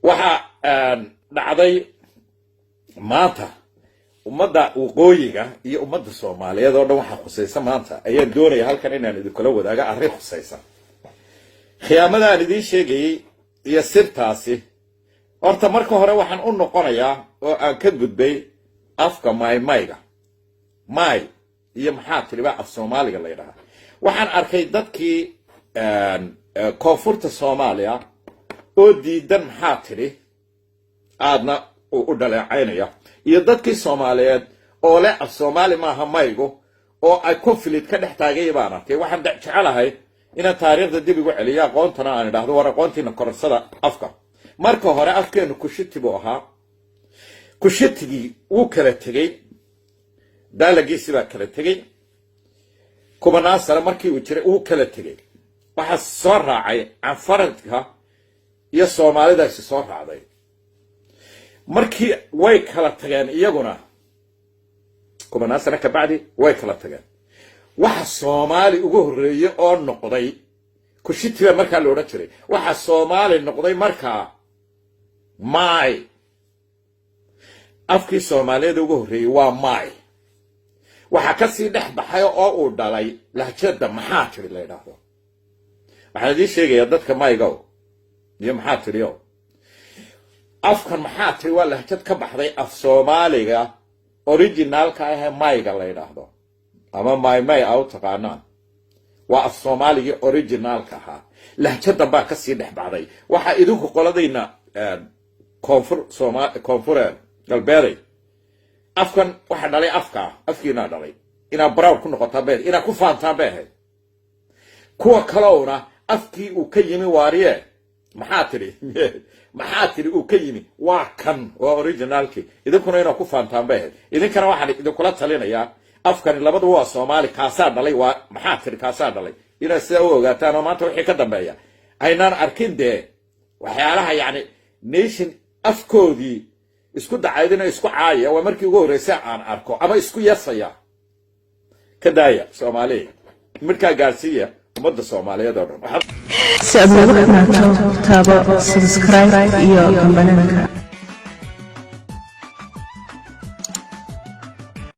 waxa dhacday maanta ummadda waqooyiga iyo ummadda Soomaaliyeed oo dhan waxa khusaysan maanta ayaa doonaya halkan inaan idin kula wadaaga arrin khusaysan khiyaamada aan idin sheegay iyo sirtaasi horta marka hore waxaan u noqonayaa oo aan ka gudbay afka mayga iyo maxaa tiriba af Soomaaliga la yiraahdo waxaan arkay dadkii koonfurta Soomaaliya oo diidan maxaa tiri aadna u dhaleecaynaya iyo dadkii Soomaaliyeed oo leh af Soomaali maaha maygu oo ay conflict ka dhex taagay baan arkay waxaan jecelahay in taariikhda dib ugu celiyo aqoontana aan idhaahdo war aqoontiina korsada afka marka hore afkeenu kushiti buu ahaa kushitigi uu kala tagay dalagiisi baa kala tagay kumanaan sano markii uu jiray uu kala tagay waxa soo raacay Anfaradka iyo Soomaalida soo raacday markii way kala tageen iyaguna kumanaan sano ka bacdi way kala tageen waxa Soomaali ugu horeeyay oo noqday kushitiga marka la oran jiray waxa Soomaali noqday marka afkii Soomaaliyeed ugu horeeyay waa waxa ka sii dhex baxay oo uu dhalay lahjada maxaa tiri la yiraahdo waxa idin sheegaya dadka mayga iyo maxaa tiriyo afkan maxaa tiri waa lahjad ka baxday af Soomaaliga originalka ah mayga la yiraahdo ama may aw taqaanaan waa af Soomaaliga originalka ah lahjada baa ka sii dhex baxday waxa idinku qoladayna koonfur galbeed afkan waxa dhalay afkiina dhalay ina brown ku noqotaa beed ina ku faantaa beed kuwa kaloona afkii uu ka yimi waariye maxaa tiri uu ka yimi waa kan waa originalki idinkuna ina ku faantaa beed idinkana waxa idinkula talinaya afkan labadu waa Soomaali kaasa dhalay waa maxaa tiri kaasa dhalay ina sida u ogaataan maanta wixii ka dambeeya aynaan arkin de waxyaalaha yani nation afkoodii isku dacaydina isku caaya waa markii ugu horeysay aan arko ama isku yasaya kadaaya Soomaaliya marka gaarsiiya ummadda Soomaaliyeed oo dhan si aad ugu xirnaato taabo subscribe iyo kambananka